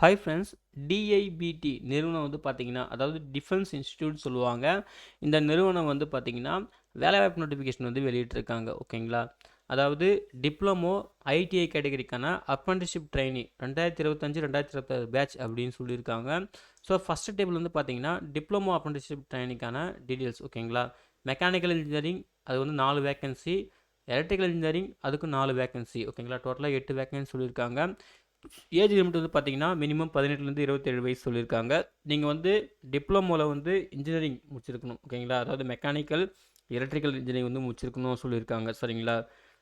Hi friends. டிஐபிடி நிறுவனம் வந்து பார்த்தீங்கன்னா, அதாவது டிஃபென்ஸ் இன்ஸ்டிடியூட் சொல்லுவாங்க. இந்த நிறுவனம் வந்து பார்த்தீங்கன்னா, வேலைவாய்ப்பு நோட்டிஃபிகேஷன் வந்து வெளியிட்டிருக்காங்க. ஓகேங்களா? அதாவது டிப்ளமோ, ஐடிஐ கேட்டகரிக்கான அப்ரண்டிஸ்ஷிப் ட்ரெய்னி 2025, 2026 பேட்ச் அப்படின்னு சொல்லியிருக்காங்க. ஸோ ஃபர்ஸ்ட் டேபிள் வந்து பார்த்தீங்கன்னா, டிப்ளமோ அப்ரண்டிஸ்ஷிப் ட்ரெய்னிக்கான டீட்டெயில்ஸ். ஓகேங்களா? மெக்கானிக்கல் இன்ஜினியரிங் அது வந்து 4 வேக்கன்சி, எலக்ட்ரிக்கல் இன்ஜினியரிங் அதுக்கு 4 வேக்கன்சி. ஓகேங்களா? டோட்டலா 8 வேக்கன்சி சொல்லியிருக்காங்க. ஏஜ் லிமிட் வந்து பார்த்தீங்கன்னா மினிமம் 18லேருந்து 27 வயசு சொல்லியிருக்காங்க. நீங்கள் வந்து டிப்ளமோவில் வந்து இன்ஜினியரிங் முடிச்சிருக்கணும். ஓகேங்களா? அதாவது மெக்கானிக்கல், எலக்ட்ரிக்கல் இன்ஜினியரிங் வந்து முடிச்சிருக்கணும் சொல்லியிருக்காங்க. சரிங்களா?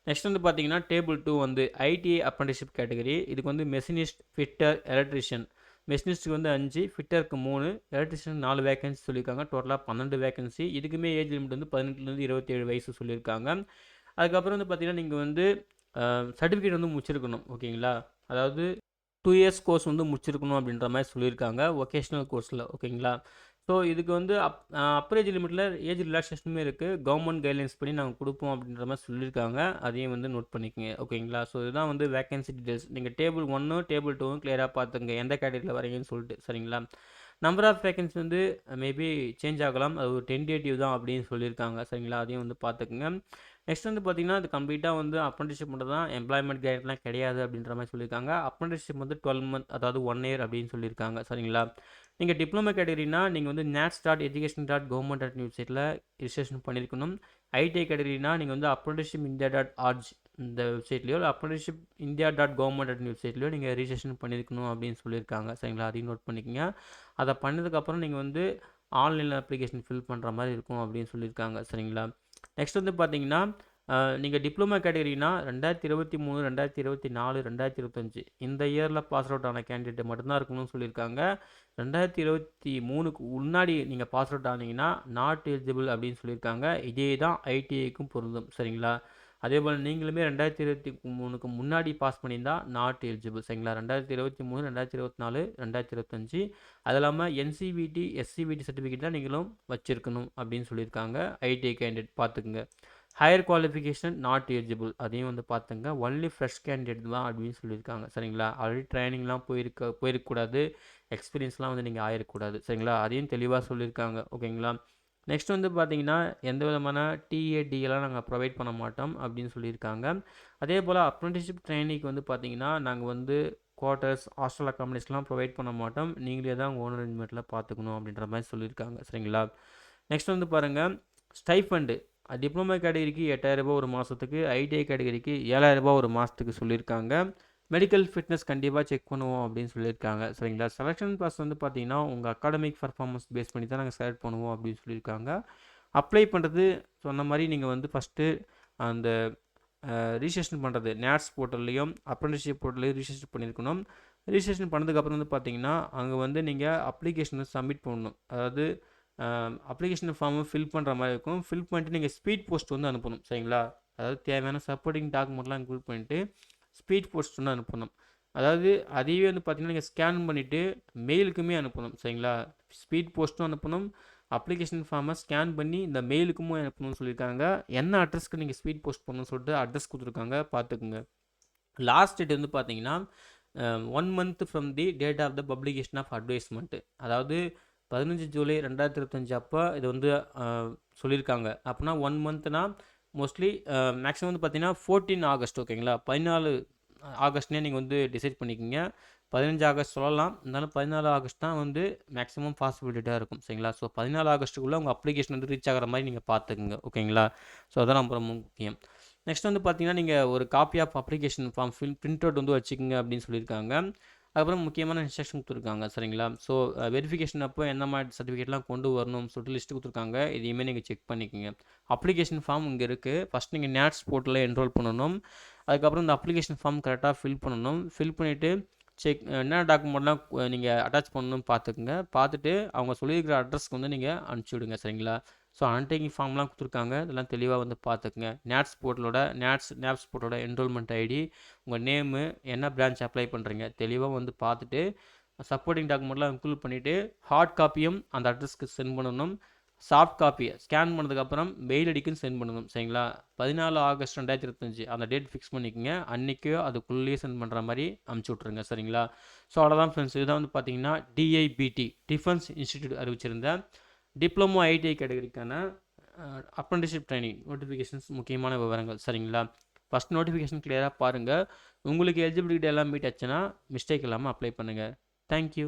நெக்ஸ்ட் வந்து பார்த்தீங்கன்னா டேபிள் 2 வந்து ஐடிஐ அப்ரண்டிஸ்ஷிப் கேட்டகரி. இதுக்கு வந்து மெஷினிஸ்ட், ஃபிட்டர், எலக்ட்ரிஷியன். மெஷினிஸ்ட்டுக்கு வந்து 5, ஃபிட்டருக்கு 3, எலக்ட்ரிஷியன் 4 வேகன்சி சொல்லியிருக்காங்க. டோட்டலாக 12 வேகன்சி. இதுக்குமே ஏஜ் லிமிட் வந்து 18லேருந்து 27 வயசு சொல்லியிருக்காங்க. அதுக்கப்புறம் வந்து பார்த்தீங்கன்னா நீங்கள் வந்து சர்டிஃபிகேட் வந்து முடிச்சிருக்கணும். ஓகேங்களா? அதாவது 2 இயர்ஸ் கோர்ஸ் வந்து முடிச்சிருக்கணும் அப்படின்ற மாதிரி சொல்லியிருக்காங்க ஒகேஷ்னல் கோர்ஸில். ஓகேங்களா? ஸோ இதுக்கு வந்து அப்பர் ஏஜ் லிமிட்டில் ஏஜ் ரிலாக்ஸேஷனுமே இருக்குது. கவர்மெண்ட் கைட்லைன்ஸ் படி நாங்கள் கொடுப்போம் அப்படின்ற மாதிரி சொல்லியிருக்காங்க. அதையும் வந்து நோட் பண்ணிக்கோங்க. ஓகேங்களா? ஸோ இதுதான் வந்து வேகன்சி டீடைல்ஸ். நீங்கள் டேபிள் 1, டேபிள் 2 கிளியராக பார்த்துங்க எந்த கேட்டகரியில் வரீங்கன்னு சொல்லிட்டு. சரிங்களா? நம்பர் ஆஃப் வேகன்சி வந்து மேபி சேஞ்ச் ஆகலாம். அது ஒரு டென்டேட்டிவ் தான் அப்படின்னு சொல்லியிருக்காங்க. சரிங்களா? அதையும் வந்து பார்த்துக்குங்க. நெக்ஸ்ட் வந்து பார்த்தீங்கன்னா அது கம்ப்ளீட்டாக வந்து அப்ரண்டிஸ்ஷிப் மட்டும் தான், எம்ப்ளாய்மெண்ட் கைட்லாம் கிடையாது அப்படின்ற மாதிரி சொல்லியிருக்காங்க. அப்ரண்டிஸ்ஷிப் வந்து 12 மந்த், அதாவது 1 இயர் அப்படின்னு சொல்லியிருக்காங்க. சரிங்களா? நீங்கள் டிப்ளமோ கேட்டகரினா நீங்கள் வந்து nats.education.government.in வெப்சைட்டில் ரிஜிஸ்ட்ரேஷன் பண்ணியிருக்கணும். ஐடிஐ கேட்டகரினா நீங்கள் வந்து apprenticeship india.org இந்த வெப்சைட்லையோ இல்லை apprenticeship india.government.in வெப்சைட்லையோ நீங்கள் ரிஜிஸ்ட்ரேஷன் பண்ணியிருக்கணும் அப்படின்னு சொல்லியிருக்காங்க. சரிங்களா? அதையும் நோட் பண்ணிக்கோங்க. அதை பண்ணதுக்கப்புறம் நீங்கள் வந்து ஆன்லைனில் அப்ளிகேஷன் ஃபில் பண்ணுற மாதிரி இருக்கும் அப்படின்னு சொல்லியிருக்காங்க. சரிங்களா? நெக்ஸ்ட் வந்து பார்த்தீங்கன்னா நீங்கள் டிப்ளமோ கேட்டகரினா 2023, 2024, 2025 இந்த இயரில் பாஸ் அவுட் ஆன கேண்டிடேட் மட்டும்தான் இருக்கணும்னு சொல்லியிருக்காங்க. 2023க்கு முன்னாடி நீங்கள் பாஸ் அவுட் ஆனீங்கன்னா நாட் எலிஜிபிள் அப்படின்னு சொல்லியிருக்காங்க. இதே தான் ஐடிஐக்கும் பொருந்தும். சரிங்களா? அதே போல் நீங்களுமே 2023க்கு முன்னாடி பாஸ் பண்ணியிருந்தால் நாட் எலிஜிபிள். சரிங்களா? 2023, 2024, 2025 அது இல்லாமல் என்சிவிடி, எஸ்சிவிடி சர்டிஃபிகேட்லாம் நீங்களும் வச்சுருக்கணும் அப்படின்னு சொல்லியிருக்காங்க. ஐடிஐ கேண்டிடேட் பார்த்துக்குங்க. ஹையர் குவாலிஃபிகேஷன் நாட் எலிஜிபிள் அதையும் வந்து பார்த்துங்க. ஒன்லி ஃப்ரெஷ் கேண்டிடேட் தான் அப்படின்னு சொல்லியிருக்காங்க. சரிங்களா? ஆல்ரெடி ட்ரைனிங்லாம் போயிருக்கக்கூடாது. எக்ஸ்பீரியன்ஸ்லாம் வந்து நீங்கள் ஆயிருக்கக்கூடாது. சரிங்களா? அதையும் தெளிவாக சொல்லியிருக்காங்க. ஓகேங்களா? நெக்ஸ்ட் வந்து பார்த்தீங்கன்னா எந்த விதமான டிஏடிஎல்லாம் நாங்கள் ப்ரொவைட் பண்ண மாட்டோம் அப்படின்னு சொல்லியிருக்காங்க. அதே போல் அப்ரெண்டிஸ்ஷிப் ட்ரைனிங்க்கு வந்து பார்த்தீங்கன்னா நாங்கள் வந்து குவார்ட்டர்ஸ், ஹாஸ்டல் அக்காமடேஷன்லாம் ப்ரொவைட் பண்ண மாட்டோம். நீங்களே தான் ஓன் அரேஞ்ச்மெண்ட்டில் பார்த்துக்கணும் அப்படின்ற மாதிரி சொல்லியிருக்காங்க. சரிங்களா? நெக்ஸ்ட் வந்து பாருங்கள் ஸ்டைஃபண்டு. டிப்ளமோ கேட்டகரிக்கு 8,000 ரூபாய் ஒரு மாதத்துக்கு, ஐடிஐ கேட்டகரிக்கு 7,000 ரூபாய் ஒரு மாதத்துக்கு சொல்லியிருக்காங்க. மெடிக்கல் ஃபிட்னஸ் கண்டிப்பாக செக் பண்ணுவோம் அப்படின்னு சொல்லியிருக்காங்க. சரிங்களா? செலெக்ஷன் ப்ராசஸ் வந்து பார்த்தீங்கன்னா உங்கள் அகாடமிக் பர்ஃபார்மன்ஸ் பேஸ் பண்ணி தான் நாங்கள் செலக்ட் பண்ணுவோம் அப்படின்னு சொல்லியிருக்காங்க. அப்ளை பண்ணுறது சொன்ன மாதிரி நீங்கள் வந்து ஃபஸ்ட்டு அந்த ரிஜிஸ்ட்ரேஷன் பண்ணுறது நேட்ஸ் போர்ட்டல்லையும் அப்ரெண்டிஸ்ஷிப் போர்ட்டல்லையும் ரிஜிஸ்ட்ரேஷன் பண்ணியிருக்கணும். ரிஜிஸ்ட்ரேஷன் பண்ணதுக்கப்புறம் வந்து பார்த்தீங்கன்னா அங்கே வந்து நீங்கள் அப்ளிகேஷனை சப்மிட் பண்ணணும். அதாவது அப்ளிகேஷன் ஃபார்மை ஃபில் பண்ணுற மாதிரி இருக்கும். ஃபில் பண்ணிட்டு நீங்கள் ஸ்பீட் போஸ்ட் வந்து அனுப்பணும். சரிங்களா? அதாவது தேவையான சப்போர்ட்டிங் டாக்குமெண்ட்லாம் இன்க்ளூட் பண்ணிவிட்டு ஸ்பீட் போஸ்ட் வந்து அனுப்பணும். அதாவது அதையே வந்து பார்த்தீங்கன்னா நீங்கள் ஸ்கேன் பண்ணிவிட்டு மெயிலுக்குமே அனுப்பணும். சரிங்களா? ஸ்பீட் போஸ்ட்டும் அனுப்பணும். அப்ளிகேஷன் ஃபார்மை ஸ்கேன் பண்ணி இந்த மெயிலுக்குமே அனுப்பணும்னு சொல்லியிருக்காங்க. என்ன அட்ரஸ்க்கு நீங்கள் ஸ்பீட் போஸ்ட் பண்ணணும்னு சொல்லிட்டு அட்ரஸ் கொடுத்துருக்காங்க, பார்த்துக்குங்க. லாஸ்ட் டேட் வந்து பார்த்தீங்கன்னா 1 month from the date of the publication of advertisement. அதாவது 15 ஜூலை 2025 அப்போ இது வந்து சொல்லியிருக்காங்க. அப்படின்னா 1 மந்த்னா மோஸ்ட்லி மேக்ஸிமம் வந்து பார்த்தீங்கன்னா 14 ஆகஸ்ட். ஓகேங்களா? 14 ஆகஸ்ட்னே நீங்கள் வந்து டிசைட் பண்ணிக்கோங்க. 15 ஆகஸ்ட் சொல்லலாம். இருந்தாலும் 14 ஆகஸ்ட் தான் வந்து மேக்ஸிமம் பாசிபிலிட்டியாக இருக்கும். சரிங்களா? ஸோ 14 ஆகஸ்ட்டுக்குள்ளே உங்கள் அப்ளிகேஷன் வந்து ரீச் ஆகிற மாதிரி நீங்கள் பார்த்துக்குங்க. ஓகேங்களா? ஸோ அதான் ரொம்ப ரொம்ப முக்கியம். நெக்ஸ்ட் வந்து பார்த்தீங்கன்னா நீங்கள் ஒரு copy of application form print out வந்து வச்சுக்கோங்க அப்படின்னு சொல்லியிருக்காங்க. அதுக்கப்புறம் முக்கியமான இன்ஸ்ட்ரக்ஷன் கொடுத்துருக்காங்க. சரிங்களா? ஸோ வெரிஃபிகேஷன் அப்போ எந்த மாதிரி சர்டிஃபிகேட்லாம் கொண்டு வரணும்னு சொல்லிட்டு லிஸ்ட் கொடுத்துருக்காங்க. இதையுமே நீங்கள் செக் பண்ணிக்கோங்க. அப்ளிகேஷன் ஃபார்ம் இங்கே இருக்குது. ஃபஸ்ட் நீங்கள் நேட்ஸ் போர்ட்டலில் என்ரோல் பண்ணணும். அதுக்கப்புறம் இந்த அப்ளிகேஷன் ஃபார்ம் கரெக்டாக ஃபில் பண்ணணும். ஃபில் பண்ணிவிட்டு என்ன டாக்குமெண்ட்லாம் நீங்கள் அட்டாச் பண்ணணும்னு பார்த்துக்குங்க. பார்த்துட்டு அவங்க சொல்லியிருக்கிற அட்ரஸ்க்கு வந்து நீங்கள் அனுப்பிச்சி விடுங்க. சரிங்களா? ஸோ அன்டேக்கிங் ஃபார்ம்லாம் கொடுத்துருக்காங்க. இதெல்லாம் தெளிவாக வந்து பார்த்துக்குங்க. நேப்ஸ் போர்ட்டலோட என்ரோல்மெண்ட் ஐடி, உங்கள் நேமு, என்ன பிரான்ச் அப்ளை பண்ணுறீங்க தெளிவாக வந்து பார்த்துட்டு சப்போர்ட்டிங் டாக்குமெண்ட்லாம் இன்க்ளூட் பண்ணிவிட்டு ஹார்ட் காப்பியும் அந்த அட்ரஸ்க்கு சென்ட் பண்ணணும். சாஃப்ட் காப்பியை ஸ்கேன் பண்ணதுக்கப்புறம் மெயில் ஐடிக்குன்னு சென்ட் பண்ணணும். சரிங்களா? 14 ஆகஸ்ட் 2025 அந்த டேட் ஃபிக்ஸ் பண்ணிக்கோங்க. அன்றைக்கோ அதுக்குள்ளேயே சென்ட் பண்ணுற மாதிரி அமுச்சு விட்ருங்க. சரிங்களா? ஸோ அவ்வளோதான் ஃப்ரெண்ட்ஸ். இதான் வந்து பார்த்தீங்கன்னா டிஐபிடி டிஃபென்ஸ் இன்ஸ்டிடியூட் அறிவிச்சிருந்த டிப்ளமோ ஐடிஐ கேட்டகரிக்கான அப்ரெண்டிஸ்ஷிப் ட்ரைனிங் நோட்டிஃபிகேஷன்ஸ் முக்கியமான விவரங்கள். சரிங்களா? ஃபஸ்ட் நோட்டிஃபிகேஷன் கிளியராக பாருங்கள். உங்களுக்கு எலிஜிபிலிட்டி எல்லாம் மீட் ஆச்சுன்னா மிஸ்டேக் இல்லாமல் அப்ளை பண்ணுங்கள். தேங்க்யூ.